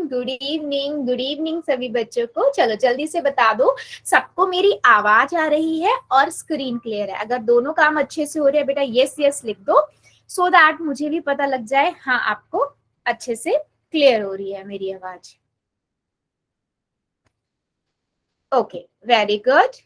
Good evening सभी बच्चों को। चलो जल्दी से बता दो, सबको मेरी आवाज आ रही है और स्क्रीन क्लियर है? अगर दोनों काम अच्छे से हो रहे हैं बेटा यस यस लिख दो, सो दैट मुझे भी पता लग जाए हाँ आपको अच्छे से क्लियर हो रही है मेरी आवाज। Okay, very good.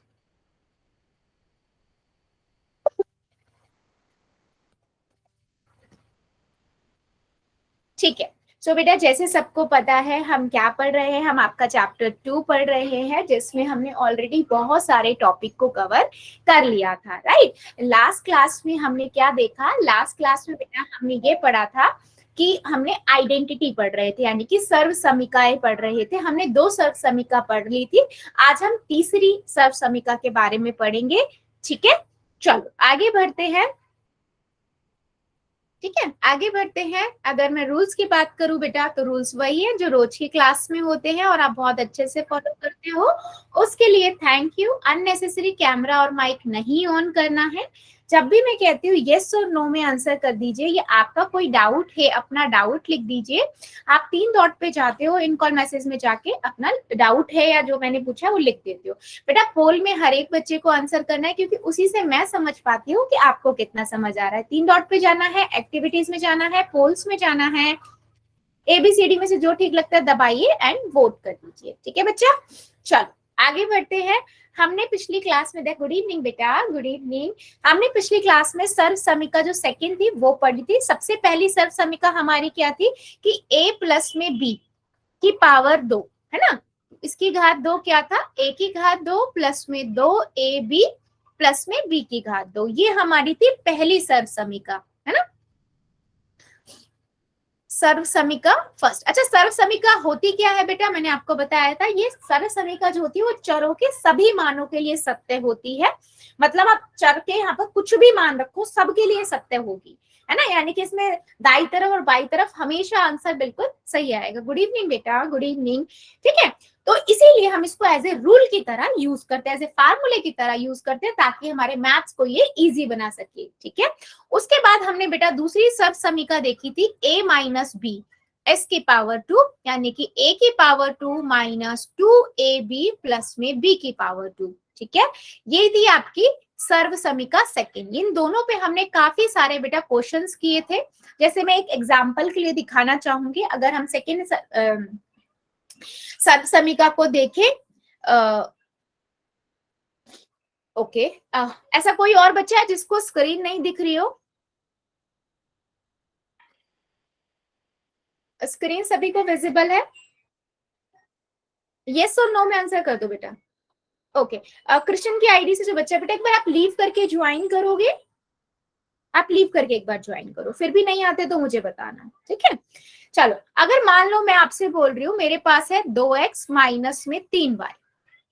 ठीक है। सो बेटा जैसे सबको पता है हम क्या पढ़ रहे हैं, हम आपका चैप्टर 2 पढ़ रहे हैं, जिसमें हमने ऑलरेडी बहुत सारे टॉपिक को कवर कर लिया था, राइट। लास्ट क्लास में हमने क्या देखा? लास्ट क्लास में बेटा हमने ये पढ़ा था कि हमने आइडेंटिटी पढ़ रहे थे, यानी कि सर्व समीकाएं पढ़ रहे थे। हमने 2 सर्व समीका पढ़ ली थी, आज हम तीसरी सर्व समीका के बारे में पढ़ेंगे। ठीक है, चलो आगे बढ़ते हैं। ठीक है, आगे बढ़ते हैं। अगर मैं रूल्स की बात करूं बेटा, तो रूल्स वही है जो रोज की क्लास में होते हैं और आप बहुत अच्छे से फॉलो करते हो, उसके लिए थैंक यू। अननेसेसरी कैमरा और माइक नहीं ऑन करना है। जब भी मैं कहती हूँ येस और नो में आंसर कर दीजिए, या आपका कोई डाउट है अपना डाउट लिख दीजिए। आप 3 डॉट पे जाते हो, इन कॉल मैसेज में जाके अपना डाउट है या जो मैंने पूछा वो लिख देते हो। बेटा पोल में हर एक बच्चे को आंसर करना है, क्योंकि उसी से मैं समझ पाती हूँ कि आपको कितना समझ आ रहा है। 3 डॉट पे जाना है, एक्टिविटीज में जाना है, पोल्स में जाना है, एबीसीडी में से जो ठीक लगता है दबाइए एंड वोट कर दीजिए। ठीक है बच्चा, चलो आगे बढ़ते हैं। हमने पिछली क्लास में गुड इवनिंग बेटा, गुड इवनिंग। हमने पिछली क्लास में सर्व समीका जो सेकंड थी वो पढ़ी थी। सबसे पहली सर्व समीका हमारी क्या थी कि a प्लस में b की पावर 2, है ना। इसकी घात 2 क्या था? a की घात 2 प्लस में 2 ab प्लस में b की घात 2, ये हमारी थी पहली सर्व समीका, है ना। सर्व समीका फर्स्ट। अच्छा, सर्व समीका होती क्या है बेटा? मैंने आपको बताया था, ये सर्व समीका जो होती है वो चरों के सभी मानों के लिए सत्य होती है। मतलब आप चर के यहाँ पर कुछ भी मान रखो, सबके लिए सत्य होगी, है ना। यानी कि इसमें दाई तरफ और बाई तरफ हमेशा आंसर बिल्कुल सही आएगा। गुड इवनिंग बेटा, गुड इवनिंग। ठीक है, तो इसीलिए हम इसको एज ए रूल की तरह यूज करते हैं, एज ए फार्मूले की तरह यूज करते हैं, ताकि हमारे मैथ्स को ये इजी बना सके। ठीक है, उसके बाद हमने बेटा दूसरी सर्व समीका देखी थी a माइनस बी एस की पावर 2, यानी कि a की पावर 2 माइनस 2ab प्लस में b की पावर 2। ठीक है, ये थी आपकी सर्व समीका सेकंड। इन दोनों पे हमने काफी सारे बेटा क्वेश्चंस किए थे। जैसे मैं एक एग्जांपल के लिए दिखाना चाहूंगी। अगर हम सेकंड सर्व समीका को देखें, ओके, ऐसा कोई और बच्चा है जिसको स्क्रीन नहीं दिख रही हो? स्क्रीन सभी को विजिबल है? यस और नो में आंसर कर दो बेटा। ओके, कृष्ण की आईडी से जो बच्चा बेटा, एक बार आप लीव करके ज्वाइन करोगे? आप लीव करके एक बार ज्वाइन करो, फिर भी नहीं आते तो मुझे बताना। ठीक है, चलो अगर मान लो मैं आपसे बोल रही हूँ मेरे पास है 2x माइनस में 3y,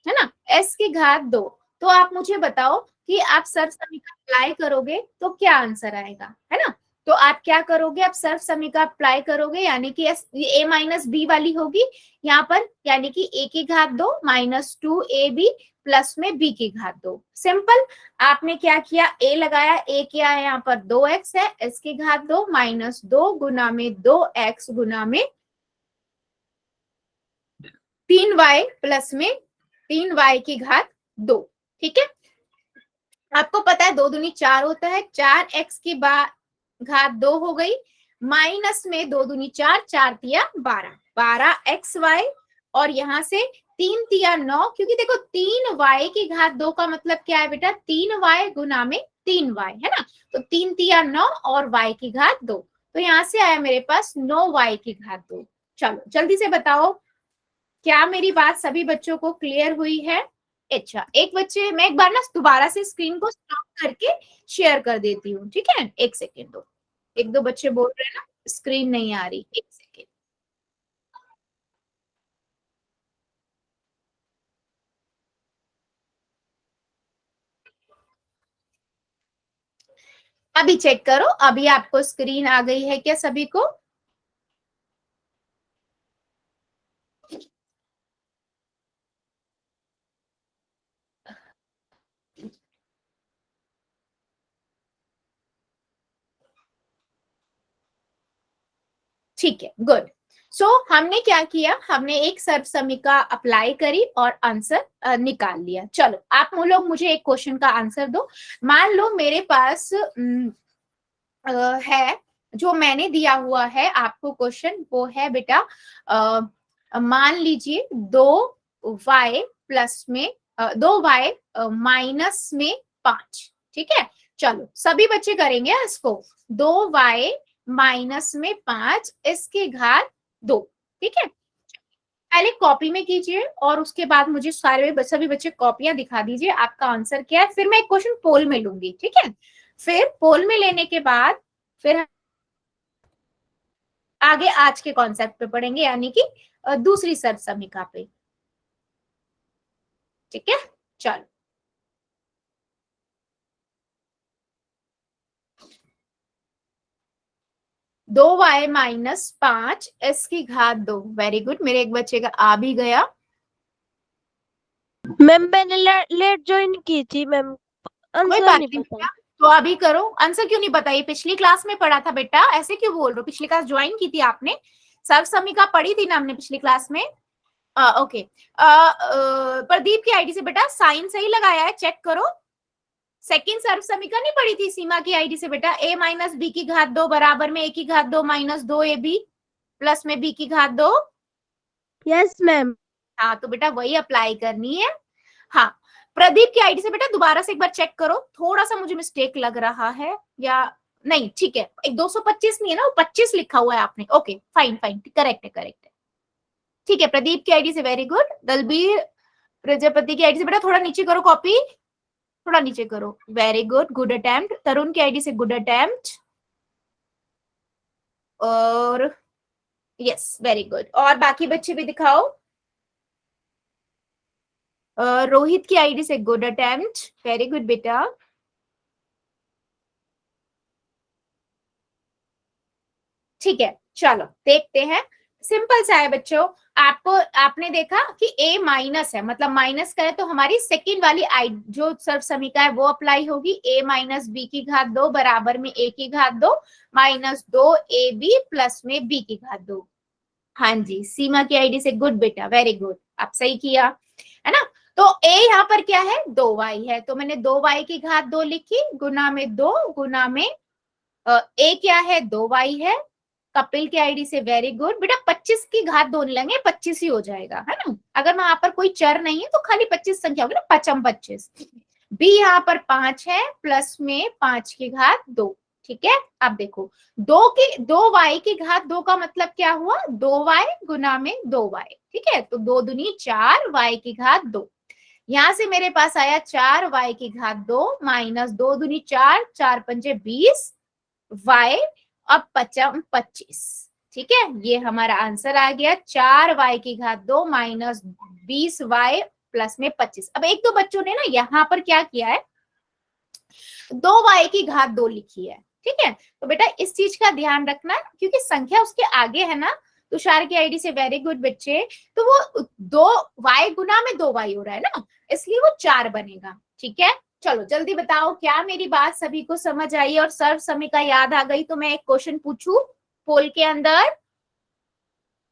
है ना, s की घात 2, तो आप मुझे बताओ कि आप सर्व समीकरण अप्लाई करोगे तो क्या आंसर आएगा, है ना। तो आप क्या करोगे? आप सर्व समीकरण अप्लाई करोगे, यानी कि a माइनस बी वाली होगी यहाँ पर, यानी कि a की घात 2 माइनस 2ab प्लस में b की घात 2। सिंपल, आपने क्या किया? a लगाया, a क्या है यहाँ पर? 2x है, s की घात 2 माइनस 2 गुना में 2x गुना में 3y प्लस में 3y की घात 2। ठीक है, आपको पता है 2 दूनी 4 होता है, 4x की घात 2 हो गई, माइनस में 2 दूनी 4, 4 तिया 12, 12xy, और यहां से 3 तिया 9, क्योंकि देखो 3y की घात 2 का मतलब क्या है बेटा? 3y गुना में 3y, है ना। तो 3 तिया 9 और y की घात 2, तो यहां से आया मेरे पास 9y की घात 2। चलो जल्दी से बताओ, क्या मेरी बात सभी बच्चों को क्लियर हुई है? अच्छा, एक बच्चे, मैं एक बार ना दोबारा से स्क्रीन को स्टॉप करके शेयर कर देती हूँ। ठीक है, एक सेकेंड दो। एक दो बच्चे बोल रहे हैं ना स्क्रीन नहीं आ रही, एक सेकेंड। अभी चेक करो, अभी आपको स्क्रीन आ गई है क्या सभी को? ठीक है, गुड। सो हमने क्या किया, हमने एक सर्वसमिका अप्लाई करी और आंसर निकाल लिया। चलो आप लोग मुझे एक क्वेश्चन का आंसर दो। मान लो मेरे पास है, जो मैंने दिया हुआ है आपको क्वेश्चन, वो है बेटा मान लीजिए 2y प्लस में 2y माइनस में 5। ठीक है, चलो सभी बच्चे करेंगे इसको। 2y माइनस में 5 इसके घात 2। ठीक है, पहले कॉपी में कीजिए और उसके बाद मुझे सभी बच्चे कॉपियां दिखा दीजिए आपका आंसर क्या है। फिर मैं एक क्वेश्चन पोल में लूंगी। ठीक है, फिर पोल में लेने के बाद फिर आगे आज के कॉन्सेप्ट पे पढ़ेंगे, यानी कि दूसरी सर्वसमिका पे। ठीक है, चलो 2y माइनस 5 इसकी घात 2। वेरी गुड, मेरे एक बच्चे का आ भी गया। मैम मैंने लेट ज्वाइन की थी मैम, कोई आंसर बात नहीं नहीं पता। बेटा, तो अभी करो। आंसर क्यों नहीं बताइए, पिछली क्लास में पढ़ा था बेटा, ऐसे क्यों बोल रहे हो? पिछली क्लास ज्वाइन की थी आपने, सर्वसमिका पढ़ी थी ना हमने पिछली क्लास में। ओके, प्रदीप की आईडी से बेटा साइन सही लगाया है, चेक करो। सेकंड सर्वसमिका नहीं पढ़ी थी सीमा की आईडी से बेटा, a माइनस बी की घात 2 बराबर में a की घात 2 माइनस 2ab प्लस में b की घात 2। Yes ma'am. हाँ तो बेटा वही अप्लाई करनी है। हाँ, प्रदीप की आईडी से बेटा दोबारा से एक बार चेक करो, थोड़ा सा मुझे मिस्टेक लग रहा है या नहीं। ठीक है, एक 225 नहीं है ना, वो 25 लिखा हुआ है आपने। ओके फाइन फाइन, करेक्ट है करेक्ट है। ठीक है, प्रदीप की आईडी से वेरी गुड। दलबीर प्रजापति की आईडी से बेटा थोड़ा नीचे करो कॉपी, थोड़ा नीचे करो। Very good, good attempt. Tarun की आईडी से गुड अटेम्प्ट। और यस वेरी गुड, और बाकी बच्चे भी दिखाओ। रोहित की आईडी से गुड अटेम्प्ट, वेरी गुड बेटा। ठीक है, चलो देखते हैं। सिंपल सा है बच्चों, आपको आपने देखा कि a माइनस है, मतलब माइनस का है, तो हमारी सेकंड वाली आई जो सर्वसमिका है वो अप्लाई होगी। a माइनस बी की घात 2 बराबर में a की घात 2 माइनस 2ab प्लस में b की घात 2। हाँ जी, सीमा की आईडी से गुड बेटा, वेरी गुड, आप सही किया है ना। तो a यहाँ पर क्या है, 2y है, तो मैंने 2y की घात 2 लिखी, गुना में 2 गुना में a क्या है, 2y है। कपिल की आईडी से वेरी गुड बेटा, 25 की घात 2 नहीं लेंगे, 25 ही हो जाएगा है ना। अगर वहां पर कोई चर नहीं है तो खाली 25 संख्या होगी ना, पचम 25। b यहाँ पर 5 है, प्लस में 5 की घात 2। ठीक है, अब देखो 2y की घात 2 का मतलब क्या हुआ, 2y गुना में 2y। ठीक है, तो 2 दूनी 4 y की घात 2। यहां से मेरे पास आया 4y की घात 2 माइनस 2 दूनी 4, 4 पंजे 20 y, अब पचम 25। ठीक है, ये हमारा आंसर आ गया, 4y की घात 2 माइनस 20y प्लस में 25। अब एक दो बच्चों ने ना यहाँ पर क्या किया है, 2y की घात 2 लिखी है। ठीक है, तो बेटा इस चीज का ध्यान रखना, क्योंकि संख्या उसके आगे है ना। तुषार की आईडी से वेरी गुड बच्चे, तो वो 2y गुना में 2y हो रहा है ना, इसलिए वो 4 बनेगा। ठीक है, चलो जल्दी बताओ, क्या मेरी बात सभी को समझ आई और सर्वसमिका याद आ गई? तो मैं एक क्वेश्चन पूछूं पोल के अंदर,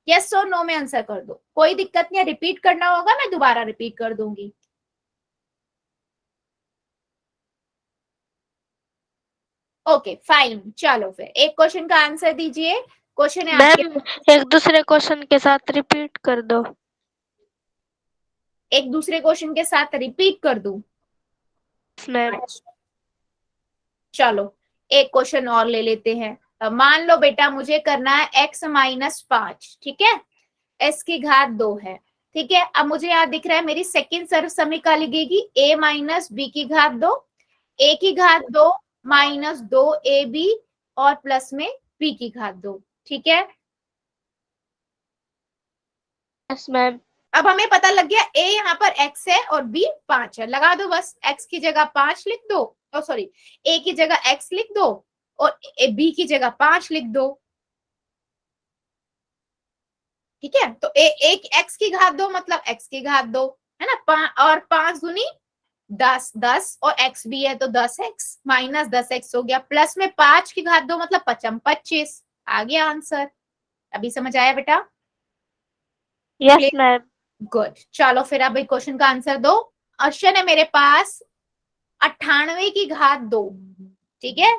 यस और नो में आंसर कर दो, कोई दिक्कत नहीं है। रिपीट करना होगा, मैं दोबारा रिपीट कर दूंगी। ओके फाइन, चलो फिर एक क्वेश्चन का आंसर दीजिए। क्वेश्चन है आपके, मैम एक दूसरे क्वेश्चन के साथ रिपीट कर दो। एक दूसरे क्वेश्चन के साथ रिपीट कर दूं? मैम चलो एक क्वेश्चन और ले लेते हैं। मान लो बेटा मुझे करना है x माइनस 5। ठीक है, s की घात 2 है। ठीक है, अब मुझे यहाँ दिख रहा है मेरी सेकंड सर्वसमिका लगेगी a माइनस बी की घात 2, a की घात 2 माइनस 2ab और प्लस में b की घात 2। ठीक है, यस मैम। अब हमें पता लग गया a यहाँ पर x है और b 5 है, लगा दो बस, x की जगह 5 लिख दो, और सॉरी a की जगह x लिख दो और b की जगह 5 लिख दो। ठीक है, तो एक x की घात 2 मतलब x की घात 2 है ना, और 5 दूनी 10, 10 और x भी है तो 10x माइनस 10x हो गया, प्लस में 5 की घात 2 मतलब पचम 25। आ गया आंसर। अभी समझ आया बेटा? Yes ma'am. गुड, चलो फिर अब एक क्वेश्चन का आंसर दो। क्वेश्चन है मेरे पास 98 की घात 2, ठीक है।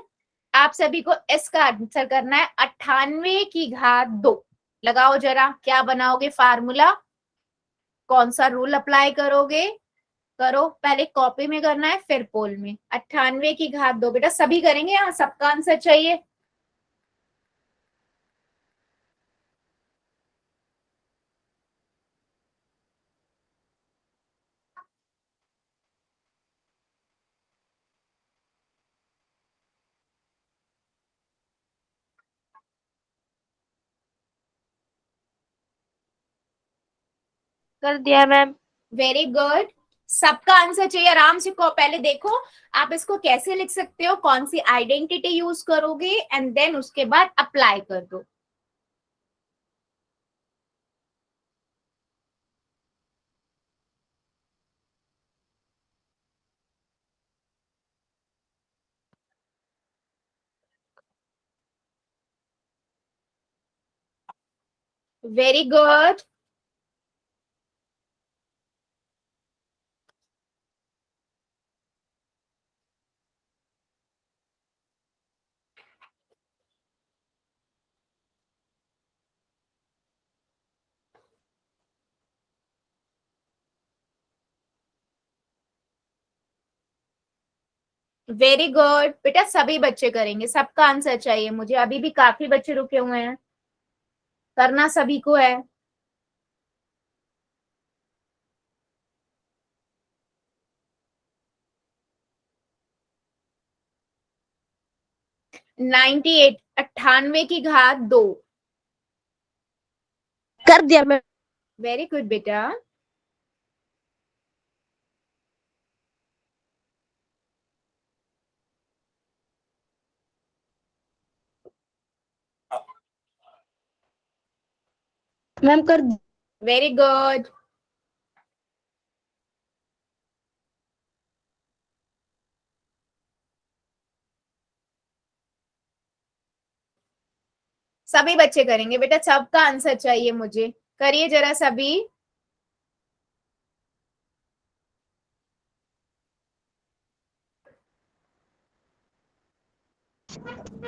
आप सभी को इसका आंसर करना है 98 की घात 2। लगाओ जरा, क्या बनाओगे फार्मूला, कौन सा रूल अप्लाई करोगे? करो, पहले कॉपी में करना है फिर पोल में। 98 की घात 2 बेटा सभी करेंगे, यहाँ सबका आंसर चाहिए। कर दिया मैम। वेरी गुड, सबका आंसर चाहिए। आराम से को पहले देखो आप इसको कैसे लिख सकते हो, कौन सी आइडेंटिटी यूज करोगे, एंड देन उसके बाद अप्लाई कर दो। वेरी गुड, वेरी गुड बेटा, सभी बच्चे करेंगे, सबका आंसर चाहिए मुझे। अभी भी काफी बच्चे रुके हुए हैं, करना सभी को है। नाइन्टी एट, 98 की घात 2। कर दिया मैम। वेरी गुड बेटा, मैम कर। Very good. सभी बच्चे करेंगे बेटा, सबका आंसर चाहिए मुझे, करिए जरा सभी।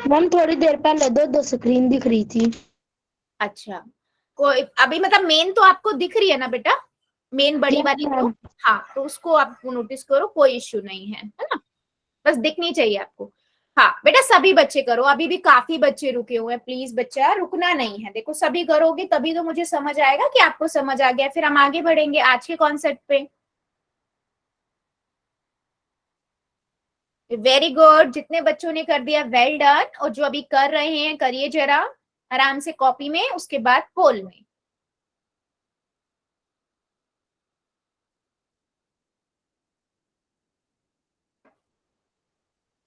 मैम थोड़ी देर पहले दो स्क्रीन दिख रही थी। अच्छा, कोई अभी मतलब मेन तो आपको दिख रही है ना बेटा, मेन बड़ी Yes, वाली तो, ma'am. हाँ तो उसको आप नोटिस करो, कोई इश्यू नहीं है ना, बस दिखनी चाहिए आपको। हाँ बेटा सभी बच्चे करो, अभी भी काफी बच्चे रुके हुए हैं, प्लीज बच्चा रुकना नहीं है। देखो सभी करोगे तभी तो मुझे समझ आएगा कि आपको समझ आ गया, फिर हम आगे बढ़ेंगे आज के कॉन्सेप्ट पे। वेरी गुड, जितने बच्चों ने कर दिया वेल डन, और जो अभी कर रहे हैं करिए जरा आराम से कॉपी में, उसके बाद पोल में।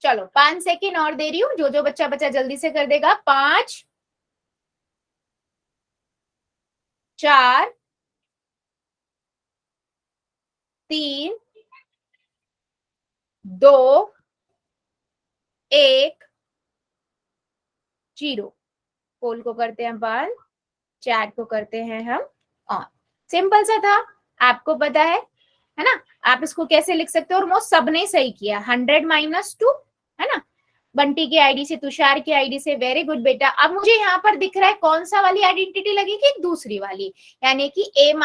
चलो 5 सेकेंड और दे रही हूँ, जो जो बच्चा बच्चा जल्दी से कर देगा। 5, 4, 3, 2, 1, 0। पोल को करते हैं बंद, चैट को करते हैं हम ऑन। सिंपल सा था, आपको पता है ना। आप इसको कैसे लिख सकते हो, और वो सबने सही किया, 100 - 2 है ना। बंटी की आईडी से, तुषार की आईडी से, वेरी गुड बेटा। अब मुझे यहाँ पर दिख रहा है कौन सा वाली आइडेंटिटी लगेगी, दूसरी वाली, यानी कि a -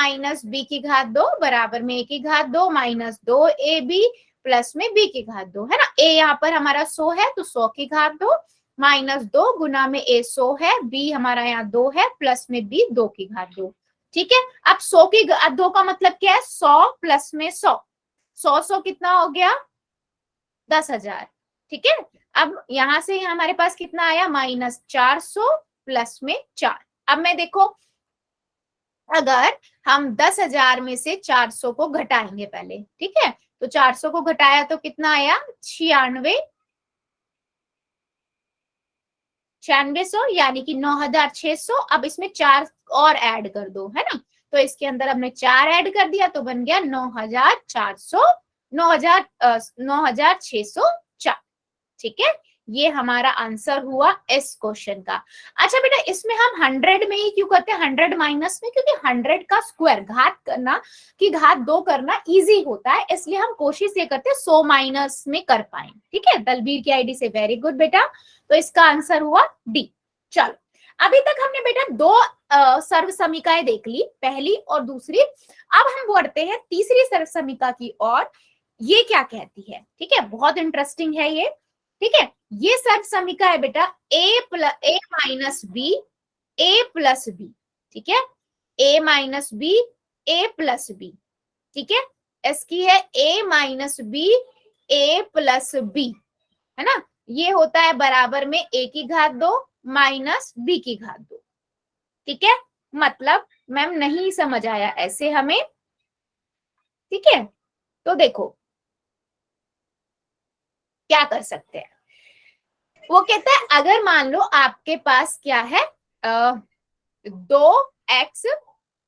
b की घात 2 बराबर में a की घात 2 माइनस 2ab प्लस में b की घात 2, है ना। a यहाँ पर हमारा 100 है तो 100 की घात 2 माइनस 2 गुना में a 100 है, b हमारा यहाँ 2 है, प्लस में b 2 की घात 2। ठीक है, अब 100 की घात 2 का मतलब क्या है, 100 प्लस में 100, 100 कितना हो गया, 10,000। ठीक है, अब यहां से हमारे पास कितना आया, -400 प्लस में 4। अब मैं देखो, अगर हम 10,000 में से 400 को घटाएंगे पहले, ठीक है, तो 400 को घटाया तो कितना आया, 96, 9600 यानी कि 9,600। अब इसमें 4 और ऐड कर दो, है ना, तो इसके अंदर हमने 4 ऐड कर दिया तो बन गया 9,400, 9,604। ठीक है, ये हमारा आंसर हुआ इस क्वेश्चन का। अच्छा बेटा, इसमें हम 100 में ही क्यों करते हैं, 100 माइनस में, क्योंकि 100 का स्क्वायर घात करना की घात 2 करना इजी होता है, इसलिए हम कोशिश ये करते हैं 100 माइनस में कर पाए। ठीक है, दलबीर की आईडी से, वेरी गुड बेटा। तो इसका आंसर हुआ डी। चलो, अभी तक हमने बेटा दो सर्व समीकाएं देख ली, पहली और दूसरी। अब हम बढ़ते हैं तीसरी सर्व समीका की ओर। ये क्या कहती है, ठीक है, बहुत इंटरेस्टिंग है ये। ठीक है, ये सर्व समीका है बेटा ए minus B A plus B. ठीक है, ए minus B A plus B. ठीक है, इसकी है ए minus B A plus B, है ना। ये होता है बराबर में ए की घात 2 माइनस बी की घात 2। ठीक है, मतलब मैम नहीं समझ आया ऐसे हमें। ठीक है, तो देखो क्या कर सकते हैं। वो कहता है अगर मान लो आपके पास क्या है, 2x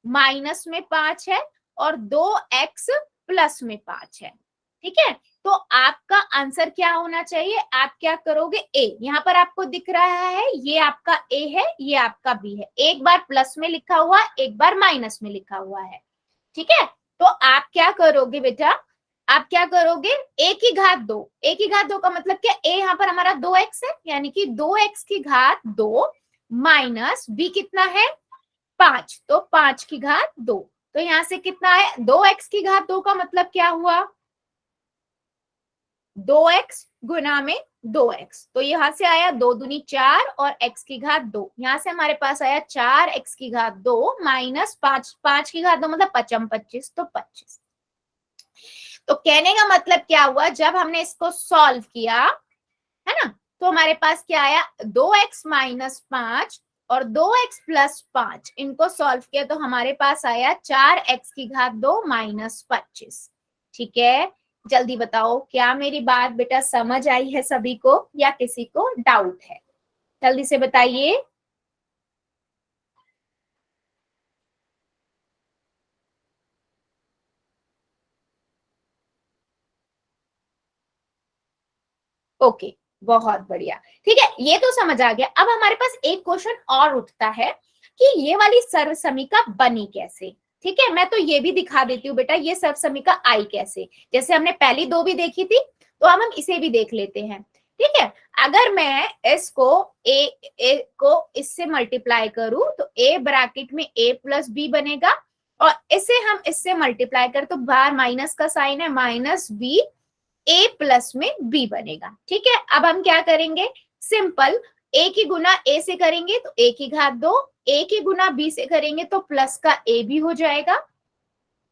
माइनस में 5 है और 2x प्लस में 5 है। ठीक है, तो आपका आंसर क्या होना चाहिए, आप क्या करोगे, ए, यहाँ पर आपको दिख रहा है ये आपका ए है, ये आपका बी है, एक बार प्लस में लिखा हुआ, एक बार माइनस में लिखा हुआ है। ठीक है, तो आप क्या करोगे बेटा, आप क्या करोगे, ए की घात 2, ए की घात 2 का मतलब क्या, ए यहाँ पर हमारा 2x है, यानी कि 2x की घात 2 माइनस बी कितना है 5, तो 5 की घात 2। तो यहां से कितना है, 2x की घात 2 का मतलब क्या हुआ, 2x गुना में 2x, तो यहां से आया 2 दूनी 4 और x की घात 2, यहां से हमारे पास आया 4x की घात 2 माइनस 5, 5 की घात 2 मतलब 5 25, तो 25। तो कहने का मतलब क्या हुआ, जब हमने इसको सॉल्व किया, है ना, तो हमारे पास क्या आया, 2x माइनस 5 और 2x प्लस 5, इनको सॉल्व किया तो हमारे पास आया 4x की घात 2 माइनस 25। ठीक है, जल्दी बताओ क्या मेरी बात बेटा समझ आई है सभी को, या किसी को डाउट है, जल्दी से बताइए। ओके, बहुत बढ़िया। ठीक है, ये तो समझ आ गया। अब हमारे पास एक क्वेश्चन और उठता है कि ये वाली सर्व समीका बनी कैसे। ठीक है, मैं तो ये भी दिखा देती हूँ बेटा, ये सर्व समीका आई कैसे, जैसे हमने पहली दो भी देखी थी, तो अब हम इसे भी देख लेते हैं। ठीक है, अगर मैं इसको ए को इससे मल्टीप्लाई करूं तो ए ब्रैकेट में ए प्लस बी बनेगा, और इसे हम इससे मल्टीप्लाई करें तो बाहर माइनस का साइन है, माइनस बी ए प्लस में बी बनेगा। ठीक है, अब हम क्या करेंगे, सिंपल, ए की गुना ए से करेंगे तो ए की घात 2, ए की गुना बी से करेंगे तो प्लस का ए भी हो जाएगा,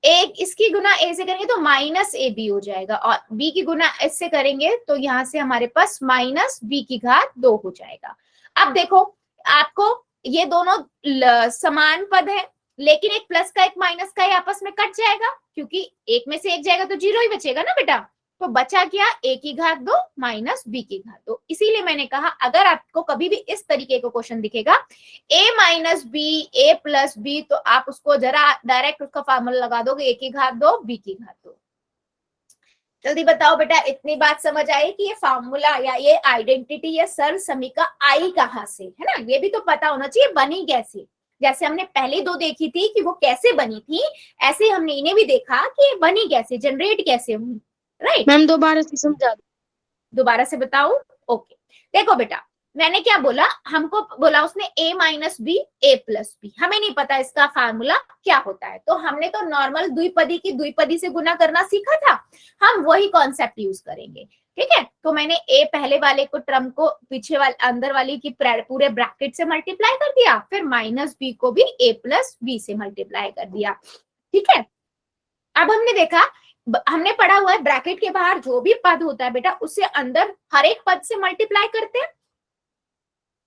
एक इसकी गुना ए से करेंगे तो माइनस ए बी हो जाएगा, और बी की गुना एस से करेंगे तो यहां से हमारे पास माइनस बी की घात 2 हो जाएगा। अब देखो, आपको ये दोनों समान पद है, लेकिन एक प्लस का एक माइनस का आपस में कट जाएगा, क्योंकि एक में से एक जाएगा तो जीरो ही बचेगा ना बेटा। तो बचा क्या, ए की घात 2 माइनस बी की घात 2। इसीलिए मैंने कहा अगर आपको कभी भी इस तरीके का क्वेश्चन दिखेगा, ए minus B A plus B, तो आप उसको जरा डायरेक्ट उसका फार्मूला लगा दोगे, ए की घात 2 बी की घात 2। जल्दी बताओ बेटा, इतनी बात समझ आई कि ये फार्मूला या ये आइडेंटिटी या सर्व समीका आई कहां से, है ना, ये भी तो पता होना चाहिए बनी कैसे। जैसे हमने पहले दो देखी थी कि वो कैसे बनी थी, ऐसे हमने इन्हें भी देखा कि ये बनी कैसे, जनरेट कैसे हुई। राइट मैम दोबारा से समझा दो। दोबारा से बताऊं, ओके। देखो बेटा, मैंने क्या बोला, हमको बोला उसने a minus B A plus B, हमें नहीं पता इसका फार्मूला क्या होता है, तो हमने तो नॉर्मल द्विपदी की द्विपदी से गुना करना सीखा था, हम वही कॉन्सेप्ट यूज करेंगे। ठीक है, तो मैंने a पहले वाले को टर्म को पीछे वाले अंदर वाली की पूरे ब्रैकेट से मल्टीप्लाई कर दिया, फिर माइनस बी को भी a प्लस बी से मल्टीप्लाई कर दिया। ठीक है, अब हमने देखा, हमने पढ़ा हुआ है ब्रैकेट के बाहर जो भी पद होता है बेटा उससे अंदर हर एक पद से मल्टीप्लाई करते हैं।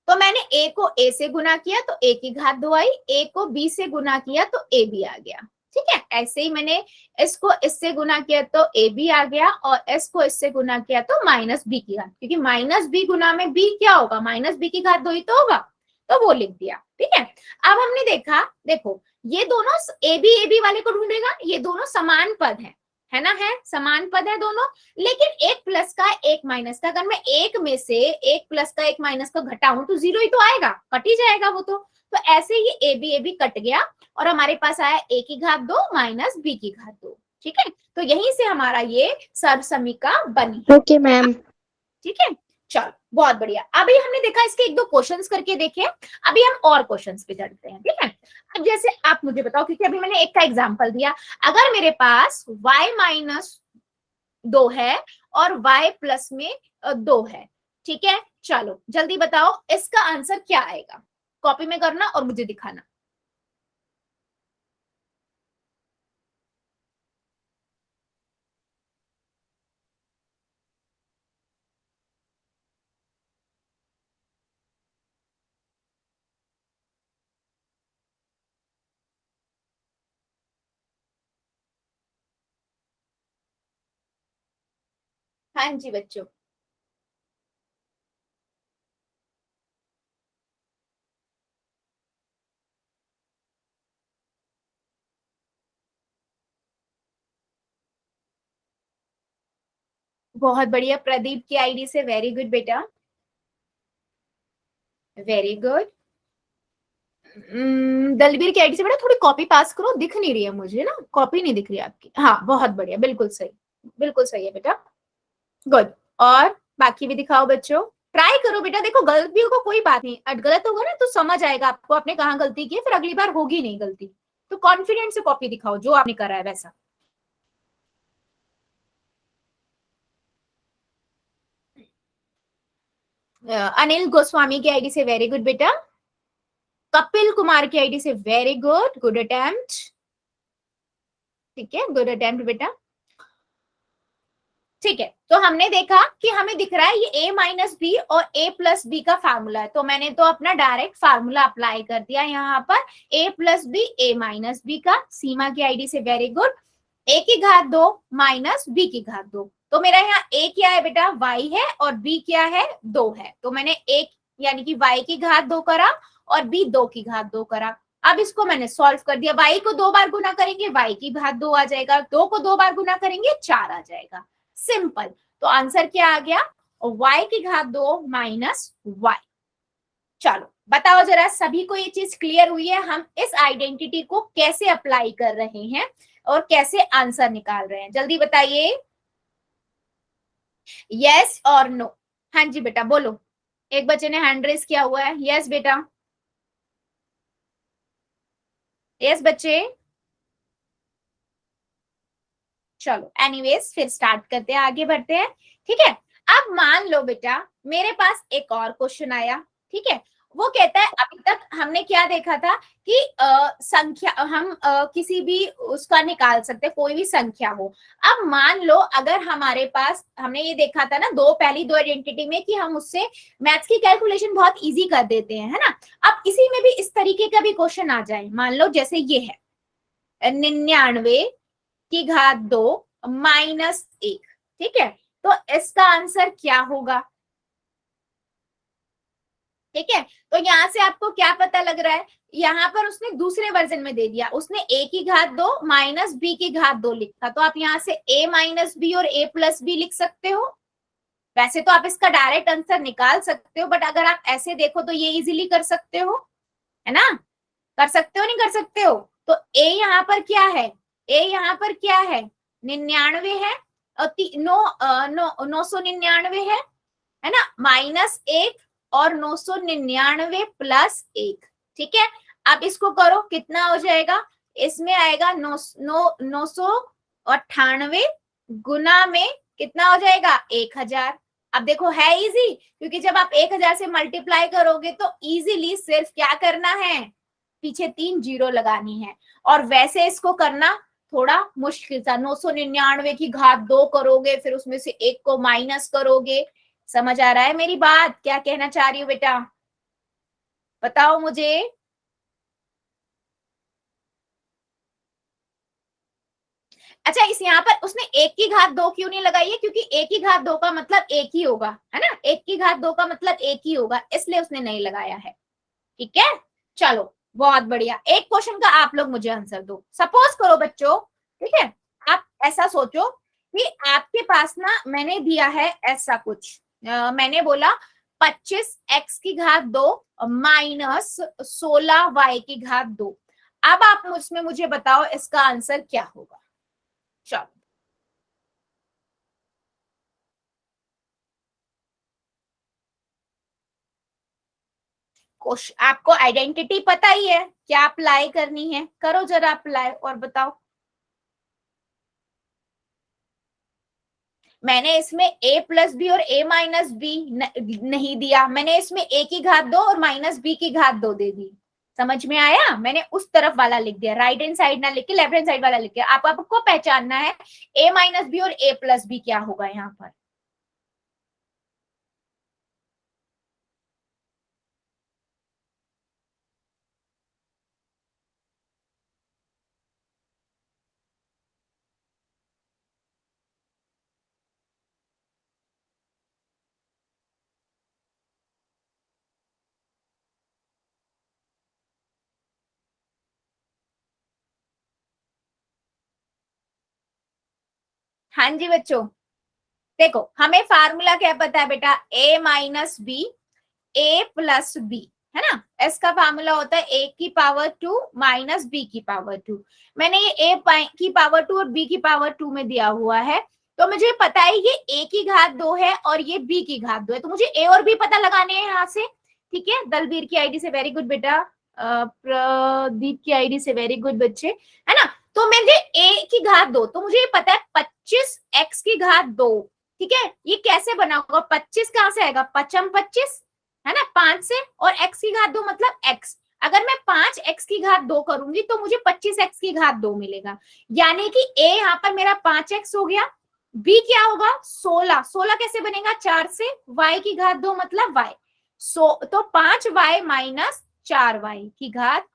तो मैंने a को a से गुना किया तो a की घात 2 आई, a को b से गुना किया तो a भी आ गया। ठीक है, ऐसे ही मैंने इसको इससे गुना किया तो a भी आ गया, और s को इससे गुना किया तो माइनस b की घात, क्योंकि माइनस b गुना में b क्या होगा, माइनस b की घात 2 ही तो होगा, तो वो लिख दिया। ठीक है, अब हमने देखा, देखो ये दोनों ए बी वाले को ढूंढेगा, ये दोनों समान पद हैं, है ना, है समान पद है दोनों, लेकिन एक प्लस का एक माइनस का, अगर मैं एक में से एक प्लस का एक माइनस का घटाऊं तो जीरो ही तो आएगा, कट ही जाएगा वो तो ऐसे ही ए बी कट गया और हमारे पास आया ए की घात 2 माइनस बी की घात 2। ठीक है, तो यहीं से हमारा ये सर्वसमीका बनी। Okay ma'am. ठीक है, चलो बहुत बढ़िया। अभी हमने देखा इसके एक दो क्वेश्चंस करके देखे, अभी हम और क्वेश्चंस पे चलते हैं। ठीक है, अब जैसे आप मुझे बताओ, क्योंकि अभी मैंने एक का एग्जांपल दिया, अगर मेरे पास y माइनस 2 है और y प्लस में 2 है, ठीक है, चलो जल्दी बताओ इसका आंसर क्या आएगा, कॉपी में करना और मुझे दिखाना। हाँ जी बच्चों, बहुत बढ़िया, प्रदीप की आईडी से, वेरी गुड बेटा, वेरी गुड। दलबीर की आईडी से बेटा थोड़ी कॉपी पास करो, दिख नहीं रही है मुझे ना, कॉपी नहीं दिख रही आपकी। हाँ बहुत बढ़िया, बिल्कुल सही, बिल्कुल सही है बेटा, गुड। और बाकी भी दिखाओ बच्चों, ट्राई करो बेटा, देखो गलतियों को कोई बात नहीं, गलत होगा ना तो समझ आएगा आपको आपने कहाँ गलती की है, फिर अगली बार होगी नहीं गलती, तो कॉन्फिडेंस से कॉपी दिखाओ जो आपने करा है वैसा। अनिल गोस्वामी की आईडी से वेरी गुड बेटा, कपिल कुमार की आईडी से वेरी गुड, गुड अटेम्प्ट, ठीक है, गुड अटेम्प्ट बेटा। ठीक है, तो हमने देखा कि हमें दिख रहा है ये a माइनस बी और a प्लस बी का फार्मूला है, तो मैंने तो अपना डायरेक्ट फार्मूला अप्लाई कर दिया यहाँ पर, a plus B a minus B का। सीमा की आईडी से वेरी गुड, a की घात 2 माइनस b की घात 2, तो मेरा यहाँ a क्या है बेटा, y है, और b क्या है, 2 है, तो मैंने एक यानी कि y की घात 2 करा और b 2 की घात 2 करा। अब इसको मैंने सॉल्व कर दिया, y को 2 बार गुना करेंगे y की घात 2 आ जाएगा, 2 को 2 बार गुना करेंगे 4 आ जाएगा, सिंपल। तो आंसर क्या आ गया, y की घात 2 माइनस y। चलो बताओ जरा, सभी को ये चीज क्लियर हुई है, हम इस आइडेंटिटी को कैसे अप्लाई कर रहे हैं और कैसे आंसर निकाल रहे हैं, जल्दी बताइए, यस और नो। हाँ जी बेटा बोलो, एक बच्चे ने हैंड रेस किया हुआ है, यस बेटा, यस बच्चे। चलो एनीवेज फिर स्टार्ट करते हैं, आगे बढ़ते हैं। ठीक है, अब मान लो बेटा मेरे पास एक और क्वेश्चन आया, ठीक है, वो कहता है अभी तक हमने क्या देखा था कि संख्या हम किसी भी उसका निकाल सकते, कोई भी संख्या हो। अब मान लो अगर हमारे पास, हमने ये देखा था ना पहली दो आइडेंटिटी में कि हम उससे मैथ्स की कैलकुलेशन बहुत इजी कर देते हैं, है ना। अब इसी में भी इस तरीके का भी क्वेश्चन आ जाए, मान लो जैसे ये है 99 की घात 2 माइनस 1, ठीक है, तो इसका आंसर क्या होगा। ठीक है, तो यहां से आपको क्या पता लग रहा है, यहाँ पर उसने दूसरे वर्जन में दे दिया, उसने a की घात 2 माइनस b की घात 2 लिखा, तो आप यहाँ से a माइनस बी और a प्लस बी लिख सकते हो। वैसे तो आप इसका डायरेक्ट आंसर निकाल सकते हो, बट अगर आप ऐसे देखो तो ये इजीली कर सकते हो, है ना, कर सकते हो नहीं कर सकते हो। तो a यहाँ पर क्या है, a यहाँ पर क्या है, 99 है, और 999 है ना, माइनस 1 और 999 प्लस 1, ठीक है। अब इसको करो कितना हो जाएगा, इसमें आएगा 998 गुना में कितना हो जाएगा 1000। अब देखो है इजी, क्योंकि जब आप 1000 से मल्टीप्लाई करोगे तो इजीली सिर्फ क्या करना है, पीछे 3 जीरो लगानी है, और वैसे इसको करना थोड़ा मुश्किल था, 999 की घात 2 करोगे, फिर उसमें से 1 को माइनस करोगे। समझ आ रहा है मेरी बात, क्या कहना चाह रही हूँ बेटा, बताओ मुझे। अच्छा, इस यहाँ पर उसने 1 की घात 2 क्यों नहीं लगाई है, क्योंकि 1 की घात 2 का मतलब 1 ही होगा, है ना, 1 की घात 2 का मतलब 1 ही होगा, इसलिए उसने नहीं लगाया है। ठीक है, चलो बहुत बढ़िया, एक क्वेश्चन का आप लोग मुझे आंसर दो, सपोज करो बच्चों, ठीक है, आप ऐसा सोचो कि आपके पास ना मैंने दिया है ऐसा कुछ, मैंने बोला 25x की घात 2 माइनस 16y की घात 2। अब आप मुझमें मुझे बताओ इसका आंसर क्या होगा। चलो, आपको आइडेंटिटी पता ही है, क्या अप्लाई करनी है, करो जरा अप्लाई और बताओ। मैंने इसमें a प्लस बी और a माइनस बी नहीं दिया, मैंने इसमें a की घात 2 और माइनस b की घात 2 दे दी। समझ में आया? मैंने उस तरफ वाला लिख दिया, राइट हैंड साइड ना लिख के लेफ्ट हैंड साइड वाला लिख दिया। आपको पहचानना है a माइनस बी और a प्लस बी क्या होगा यहाँ पर। हाँ जी बच्चों, देखो हमें फार्मूला क्या पता है बेटा, a minus B a plus B, है ना। s का फार्मूला होता है a की पावर 2 माइनस b की पावर 2। मैंने ये a की पावर 2 और b की पावर 2 में दिया हुआ है, तो मुझे पता है ये a की घात 2 है और ये b की घात 2 है, तो मुझे a और b पता लगाने हैं यहाँ से। ठीक है, दलबीर की आईडी से वेरी गुड बेटा, प्रदीप की आईडी से वेरी गुड बच्चे, है ना। तो मुझे a की घात 2, तो मुझे ये पता है 25x की घात 2। ठीक है, ये कैसे बना होगा, 25 कहां से आएगा, पचम 25, है ना, 5 से, और x की घात 2 मतलब x। अगर मैं 5x की घात 2 करूंगी तो मुझे 25x की घात 2 मिलेगा, यानी कि a यहाँ पर मेरा 5x हो गया, b क्या होगा 16, 16 कैसे बनेगा 4 से, y की घात 2 मतलब y, तो 5y माइनस 4y की घात।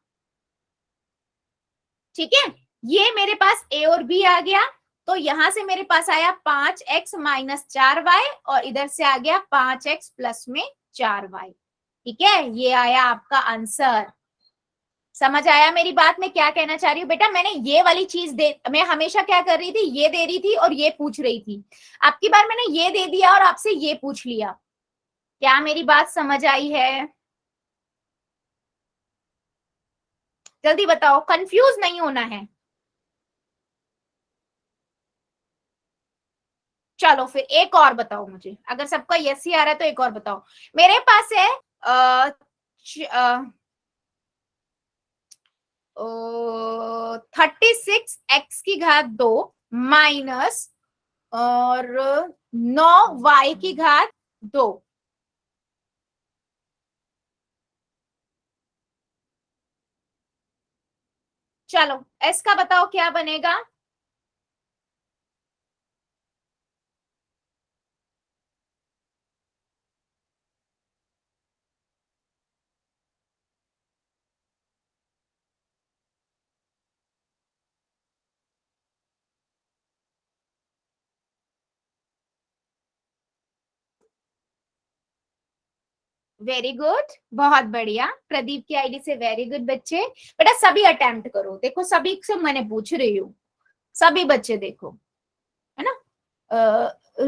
ठीक है, ये मेरे पास a और b आ गया, तो यहां से मेरे पास आया 5x माइनस 4y और इधर से आ गया 5x प्लस में 4y। ठीक है, ये आया आपका आंसर। समझ आया मेरी बात, मैं क्या कहना चाह रही हूँ बेटा। मैंने ये वाली चीज मैं हमेशा क्या कर रही थी, ये दे रही थी और ये पूछ रही थी। अब की बार मैंने ये दे दिया और आपसे ये पूछ लिया। क्या मेरी बात समझ आई है? जल्दी बताओ, कंफ्यूज नहीं होना है। चलो फिर एक और बताओ मुझे, अगर सबका यस ही आ रहा है तो एक और बताओ। मेरे पास है 36x की घात 2 माइनस और 9y की घात 2। चलो s का बताओ क्या बनेगा। वेरी गुड, बहुत बढ़िया, प्रदीप की आईडी से वेरी गुड बच्चे। बेटा सभी अटेम्प्ट करो, देखो सभी से मैंने पूछ रही हूँ, सभी बच्चे देखो, है ना।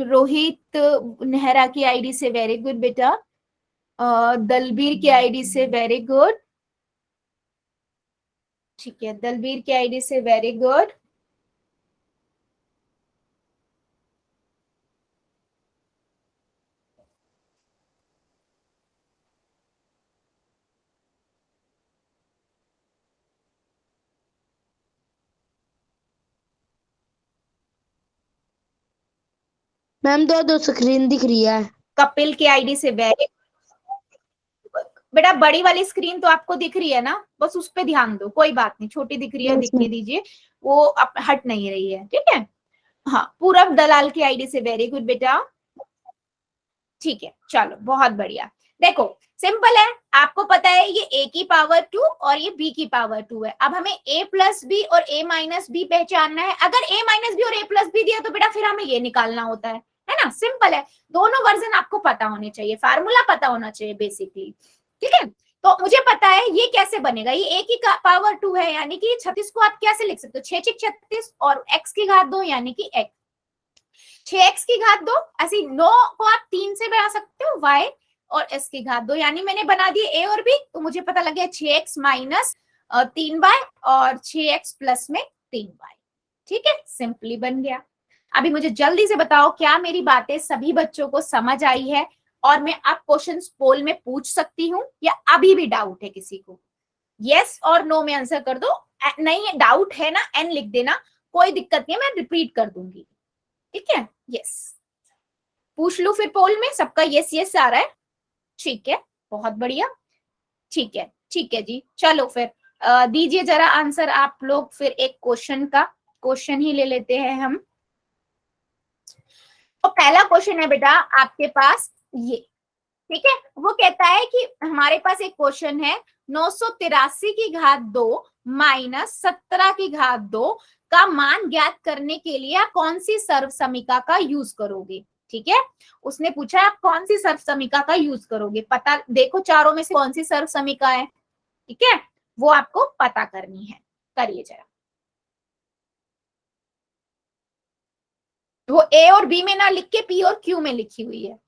रोहित नेहरा की आईडी से वेरी गुड बेटा, दलबीर की आईडी से वेरी गुड। ठीक है, दलबीर की आईडी से वेरी गुड। मैम दो दो स्क्रीन दिख रही है। कपिल की आईडी से वेरी, बेटा बड़ी वाली स्क्रीन तो आपको दिख रही है ना, बस उस पर ध्यान दो, कोई बात नहीं, छोटी दिख रही है यस दिखने दीजिए, वो हट नहीं रही है। ठीक है, हाँ, पूरब दलाल की आईडी से वेरी गुड बेटा। ठीक है, चलो बहुत बढ़िया। देखो सिंपल है, आपको पता है ये a की पावर 2 और ये b की पावर 2 है। अब हमें a प्लस बी और a माइनस बी पहचानना है। अगर a माइनस बी और a प्लस बी दिया तो बेटा फिर हमें ये निकालना होता है ना, सिंपल है। दोनों वर्जन आपको पता होने चाहिए, फार्मूला पता होना चाहिए बेसिकली। ठीक है, तो मुझे पता है ये कैसे बनेगा, ये a की पावर 2 है, यानी कि 36 को आप कैसे लिख सकते हो, 6 6 36 और x की घात 2 यानी कि x, 6x की घात 2, ऐसी 9 को आप 3 से बना सकते हो, y और s की घात 2, यानी मैंने बना दिए a और b, तो मुझे पता लग गया 6x माइनस 3y और 6x प्लस में 3y। ठीक है, सिंपली बन गया। अभी मुझे जल्दी से बताओ क्या मेरी बातें सभी बच्चों को समझ आई है, और मैं अब क्वेश्चंस पोल में पूछ सकती हूँ या अभी भी डाउट है किसी को? यस और नो में आंसर कर दो, नहीं है डाउट है ना एन लिख देना, कोई दिक्कत नहीं है, मैं रिपीट कर दूंगी। ठीक है, यस पूछ लू फिर पोल में, सबका यस यस आ रहा है? ठीक है, बहुत बढ़िया। ठीक है जी, चलो फिर दीजिए जरा आंसर आप लोग, फिर एक क्वेश्चन का क्वेश्चन ही ले लेते हैं हम। तो पहला क्वेश्चन है बेटा आपके पास ये, ठीक है, वो कहता है कि हमारे पास एक क्वेश्चन है 983 की घात 2 माइनस 17 की घात 2 का मान ज्ञात करने के लिए आप कौन सी सर्व समीका का यूज करोगे। ठीक है, उसने पूछा है आप कौन सी सर्व समीका का यूज करोगे, पता देखो चारों में से कौन सी सर्व समीका है, ठीक है, वो आपको पता करनी है, करिए जरा। वो ए और बी में ना लिख के पी और क्यू में लिखी हुई है।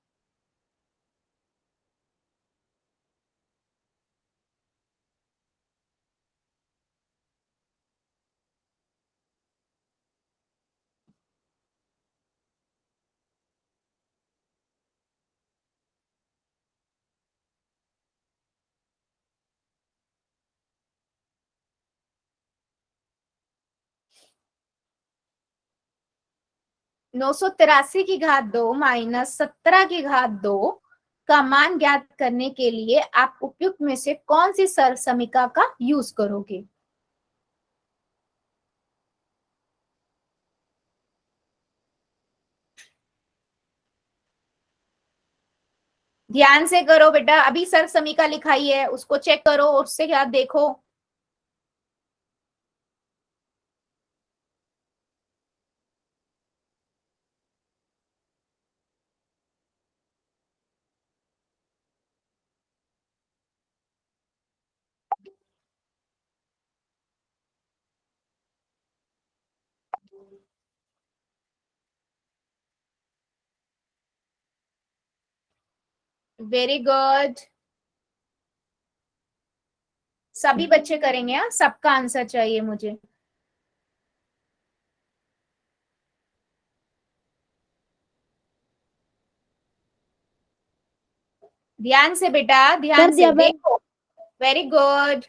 नौ सौ तिरासी की घात 2 माइनस 17 की घात 2 का मान ज्ञात करने के लिए आप उपयुक्त में से कौन सी सर्व समीका का यूज करोगे। ध्यान से करो बेटा, अभी सर्व समीका लिखाई है उसको चेक करो, उससे क्या देखो। वेरी गुड, सभी बच्चे करेंगे, हाँ सबका आंसर चाहिए मुझे। ध्यान से बेटा, ध्यान कर से दिया मैम। देखो। Very good,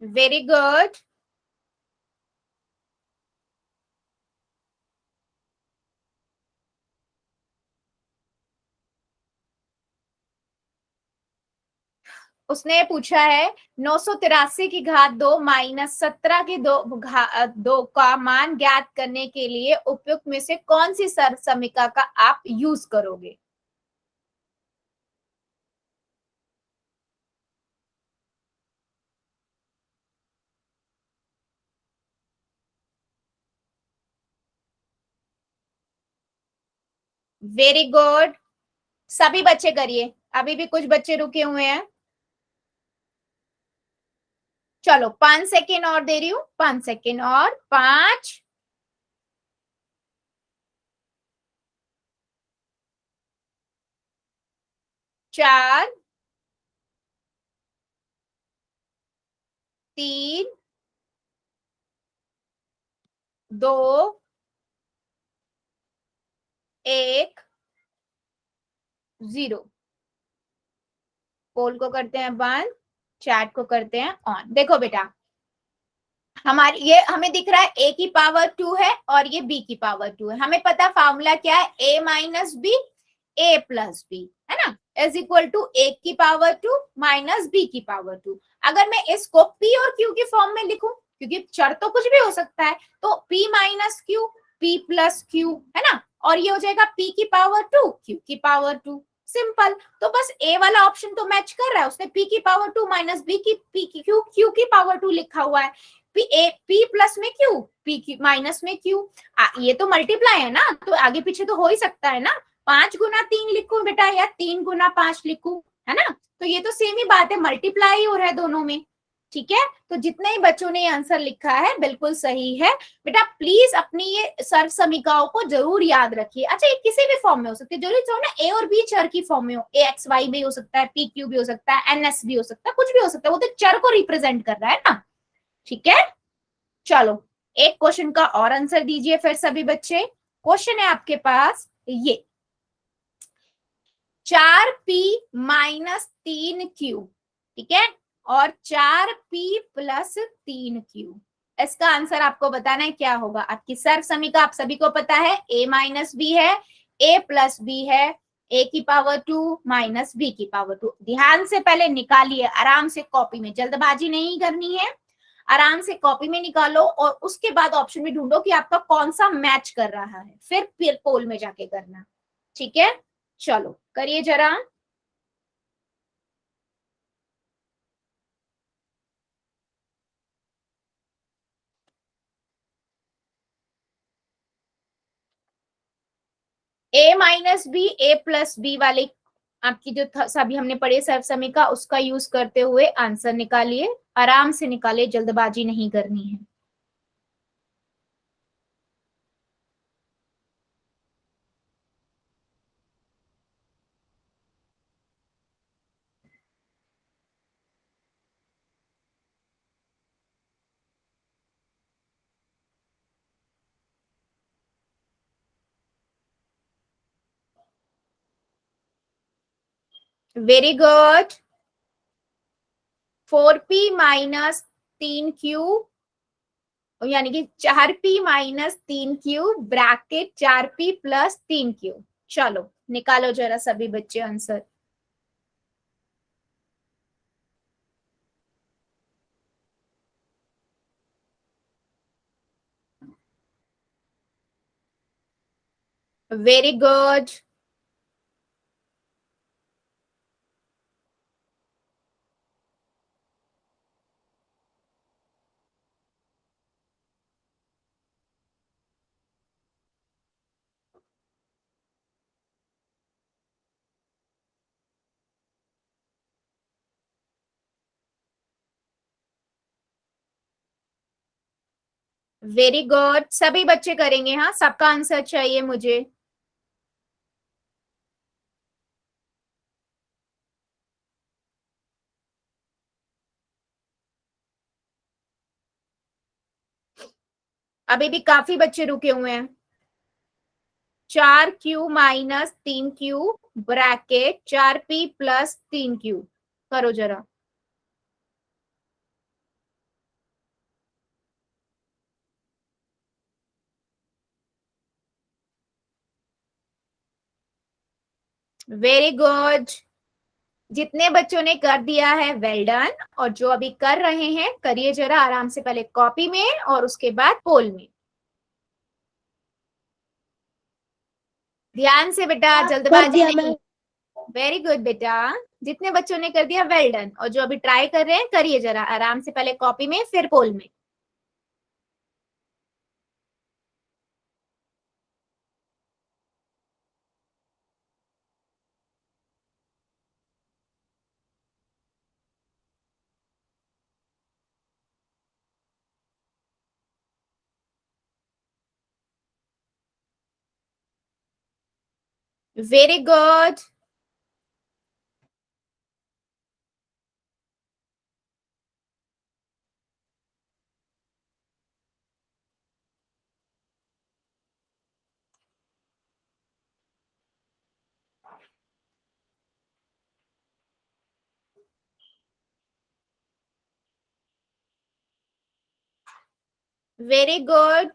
very good. उसने पूछा है 983 की घात 2 माइनस 17 की 2 का मान ज्ञात करने के लिए उपयुक्त में से कौन सी सर्व समीका का आप यूज करोगे। वेरी गुड, सभी बच्चे करिए, अभी भी कुछ बच्चे रुके हुए हैं। चलो 5 सेकेंड और दे रही हूं, 5 सेकेंड और, 5 4 3 2 1 0। पोल को करते हैं बंद, चैट को करते हैं ऑन। देखो बेटा हमारी ये हमें दिख रहा है a की पावर 2 है और ये b की पावर 2 है, हमें पता फॉर्मूला क्या है, a minus B a plus B, है ना, इज इक्वल टू a की पावर 2 माइनस b की पावर 2। अगर मैं इसको p और q की फॉर्म में लिखूं, क्योंकि चर तो कुछ भी हो सकता है, तो p minus q p plus q, है ना, और ये हो जाएगा p की पावर 2 q की पावर 2। सिंपल। तो बस ए वाला ऑप्शन तो मैच कर रहा है, उसने p की पावर 2 माइनस बी की p की q की पावर 2 लिखा हुआ है। p प्लस में q, p की माइनस में q, ये तो मल्टीप्लाई है ना, तो आगे पीछे तो हो ही सकता है ना। 5 गुना 3 लिखूं बेटा या 3 गुना 5 लिखूं, है ना, तो ये तो सेम ही बात है, मल्टीप्लाई ही हो रहा है दोनों में। ठीक है, तो जितने ही बच्चों ने ये आंसर लिखा है बिल्कुल सही है। बेटा प्लीज अपनी ये सर्व समीकरणों को जरूर याद रखिए। अच्छा, ये किसी भी फॉर्म में हो सकती है, जरूरी तो ना ए और बी चर की फॉर्म में हो, ए एक्स वाई भी हो सकता है, पी क्यू भी हो सकता है, एन एस भी हो सकता है, कुछ भी हो सकता है, वो तो चर को रिप्रेजेंट कर रहा है ना। ठीक है, चलो एक क्वेश्चन का और आंसर दीजिए फिर सभी बच्चे। क्वेश्चन है आपके पास ये, 4p-3q, ठीक है, और 4p+3q, इसका आंसर आपको बताना है क्या होगा। आपकी सर्व समीकरण आप सभी को पता है, a माइनस बी है, a प्लस बी है, a की पावर 2 माइनस b की पावर 2। ध्यान से पहले निकालिए, आराम से कॉपी में, जल्दबाजी नहीं करनी है, आराम से कॉपी में निकालो और उसके बाद ऑप्शन में ढूंढो कि आपका कौन सा मैच कर रहा है, फिर पोल में जाके करना। ठीक है, चलो करिए जरा। ए minus B, A plus B वाले आपकी जो सभी हमने पढ़े सर्व समीकरण, उसका यूज करते हुए आंसर निकालिए, आराम से निकालिए, जल्दबाजी नहीं करनी है। Very good. 4p-3q, यानी कि 4p-3q ब्रैकेट 4p+3q। चलो निकालो जरा सभी बच्चे answer. Very good. Very good, सभी बच्चे करेंगे, हाँ सबका आंसर चाहिए मुझे। अभी भी काफी बच्चे रुके हुए हैं। 4q-3q ब्रैकेट 4p+3q, करो जरा। वेरी गुड, जितने बच्चों ने कर दिया है वेल डन, और जो अभी कर रहे हैं करिए जरा आराम से, पहले कॉपी में और उसके बाद पोल में। ध्यान से बेटा, कर जल्दबाजी दिया मैं। नहीं। वेरी गुड बेटा, जितने बच्चों ने कर दिया वेल डन, और जो अभी ट्राई कर रहे हैं करिए जरा आराम से, पहले कॉपी में फिर पोल में। Very good. वेरी गुड,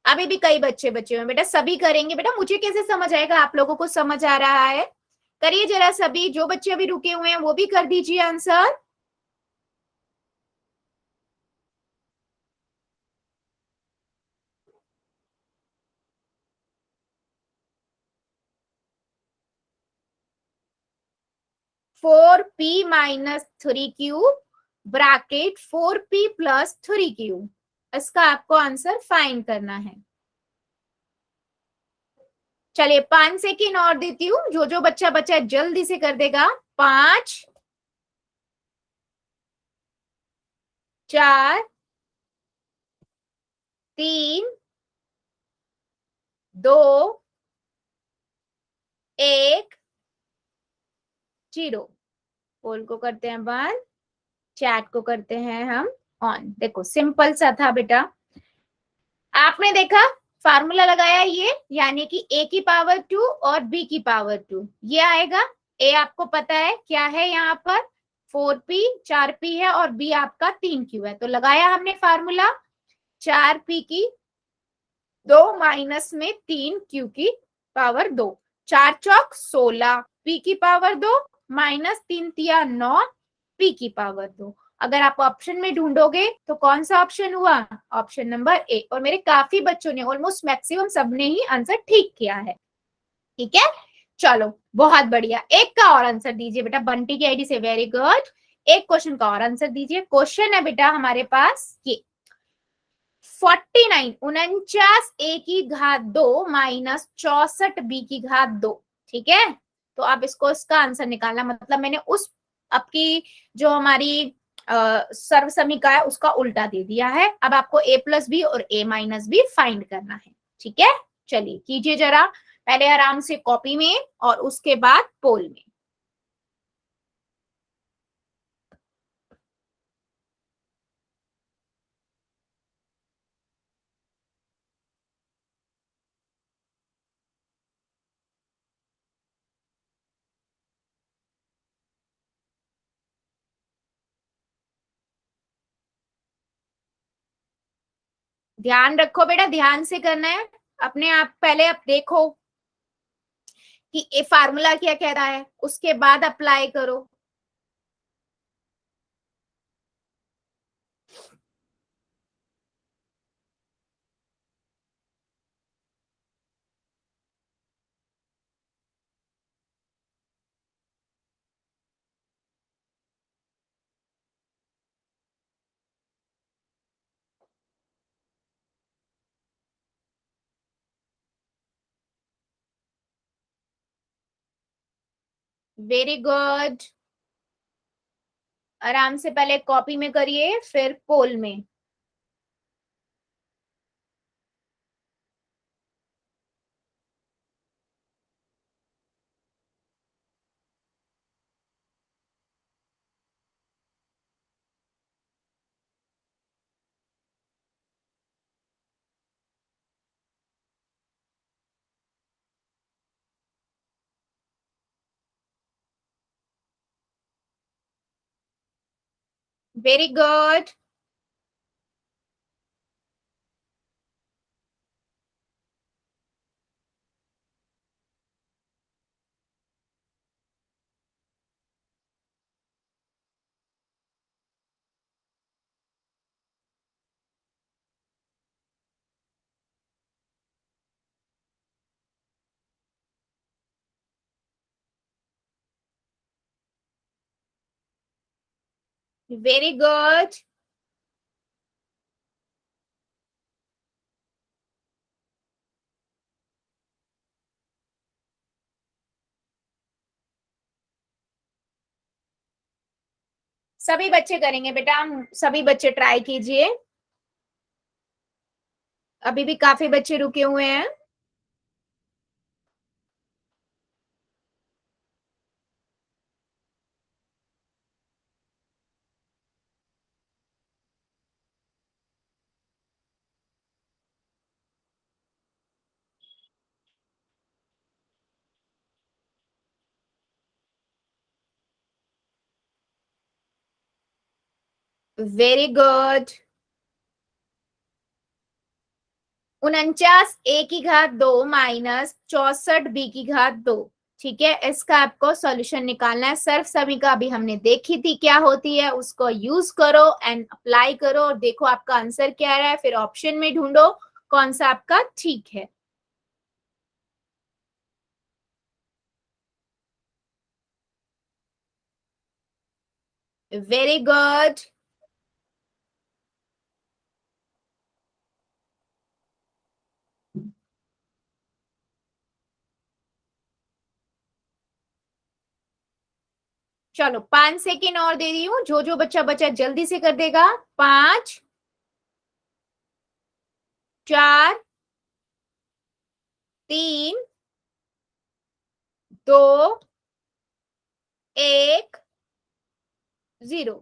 अभी भी कई बच्चे बचे हुए हैं बेटा, सभी करेंगे बेटा, मुझे कैसे समझ आएगा, आप लोगों को समझ आ रहा है। करिए जरा सभी, जो बच्चे अभी रुके हुए हैं वो भी कर दीजिए answer. 4p minus 3q bracket 4p plus 3q। इसका आपको आंसर फाइंड करना है। चलिए 5 सेकेंड और देती हूँ, जो जो बच्चा बच्चा जल्दी से कर देगा। 5 4 3 2 1 0। पोल को करते हैं बंद, चैट को करते हैं हम ऑन। देखो सिंपल सा था बेटा, आपने देखा फार्मूला लगाया ये, यानी कि a की पावर 2 और b की पावर 2 ये आएगा। a आपको पता है क्या है, यहाँ पर 4p 4p है और b आपका 3q है, तो लगाया हमने फार्मूला 4p की 2 माइनस में 3q की पावर 2, 4 चौक 16, p की पावर 2 माइनस 3 तिया 9, p की पावर 2। अगर आप ऑप्शन में ढूंढोगे तो कौन सा ऑप्शन हुआ, ऑप्शन नंबर ए। और मेरे काफी बच्चों ने, ऑलमोस्ट मैक्सिमम सबने ही आंसर ठीक किया है। ठीक है, चलो बहुत बढ़िया। एक का और आंसर दीजिए बेटा, बंटी की आईडी से, वेरी गुड। एक क्वेश्चन का और आंसर दीजिए। क्वेश्चन है बेटा हमारे पास ये 49 49 a की घात 2 माइनस 64 b की घात 2। ठीक है, तो आप इसको, इसका आंसर निकालना, मतलब मैंने उस आपकी जो हमारी सर्व समीकरण है उसका उल्टा दे दिया है। अब आपको a प्लस बी और a माइनस बी फाइंड करना है। ठीक है, चलिए कीजिए जरा, पहले आराम से कॉपी में और उसके बाद पोल में। ध्यान रखो बेटा, ध्यान से करना है। अपने आप पहले आप देखो कि ये फार्मूला क्या कह रहा है, उसके बाद अप्लाई करो। वेरी गुड, आराम से पहले कॉपी में करिए फिर पोल में। Very good, very good. सभी बच्चे करेंगे बेटा, सभी बच्चे ट्राई कीजिए। अभी भी काफी बच्चे रुके हुए हैं। Very good. 49 a की घात 2 माइनस 64 b की घात 2। ठीक है, इसका आपको सॉल्यूशन निकालना है। सर्व समीकरण अभी हमने देखी थी क्या होती है, उसको यूज करो एंड अप्लाई करो और देखो आपका आंसर क्या आ रहा है, फिर ऑप्शन में ढूंढो कौन सा आपका ठीक है। Very good. चलो 5 सेकेंड और दे रही हूँ, जो बच्चा बचा जल्दी से कर देगा। 5, 4, 3, 2, 1, 0।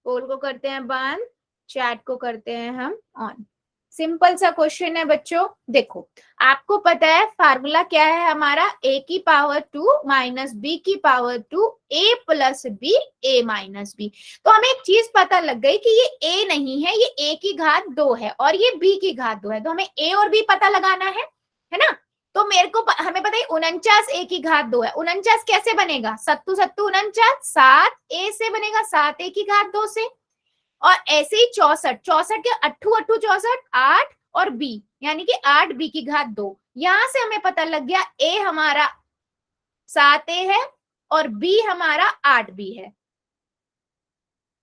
पोल को करते हैं बंद, चैट को करते हैं हम ऑन। सिंपल सा क्वेश्चन है बच्चों, देखो आपको पता है फार्मूला क्या है हमारा, a की पावर 2 माइनस b की power 2 a plus b a minus b। तो हमें एक चीज पता लग गई कि ये a नहीं है, ये a की घात 2 है और ये b की घात 2 है। तो हमें a और b पता लगाना है ना। तो मेरे को हमें पता है 49 a की घात 2 है। 49 कैसे बनेगा, सत्तू सत्तू 49, 7 a से बनेगा, 7 a की घात 2 से। और ऐसे ही 64, 64 के अट्ठू अट्ठू 64, 8 और b यानी कि 8 b की घात 2। यहां से हमें पता लग गया a हमारा 7 a है और b हमारा 8 b है।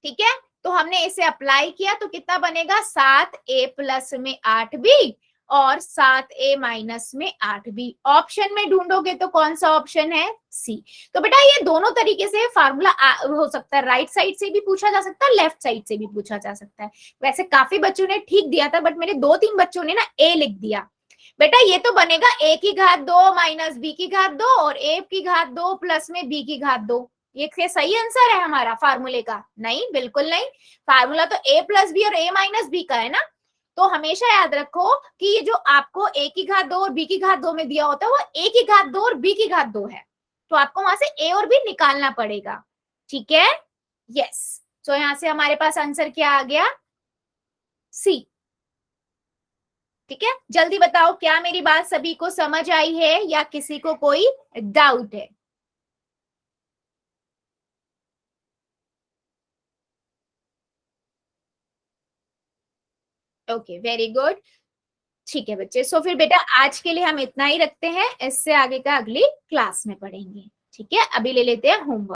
ठीक है, तो हमने इसे अप्लाई किया तो कितना बनेगा, 7 a प्लस में 8 b और 7 a माइनस में 8 b। ऑप्शन में ढूंढोगे तो कौन सा ऑप्शन है, सी। तो बेटा ये दोनों तरीके से फार्मूला हो सकता है, राइट साइड से भी पूछा जा सकता है, लेफ्ट साइड से भी पूछा जा सकता है। वैसे काफी बच्चों ने ठीक दिया था, बट मेरे 2-3 बच्चों ने ना ए लिख दिया। बेटा ये तो बनेगा a की घात 2 माइनस b की घात 2 और a की घात 2 प्लस में b की घात 2। ये सही आंसर है हमारा फार्मूले का, नहीं बिल्कुल नहीं। फार्मूला तो a प्लस बी और a माइनस बी का है ना। तो हमेशा याद रखो कि ये जो आपको a की घात 2 और b की घात 2 में दिया होता है वो a की घात 2 और b की घात 2 है। तो आपको वहां से a और b निकालना पड़ेगा। ठीक है, यस। तो यहां से हमारे पास आंसर क्या आ गया, सी। ठीक है, जल्दी बताओ क्या मेरी बात सभी को समझ आई है या किसी को कोई डाउट है। Okay very good. ठीक है बच्चे, सो फिर बेटा आज के लिए हम इतना ही रखते हैं, इससे आगे का अगली क्लास में पढ़ेंगे। ठीक है, अभी ले लेते हैं होमवर्क।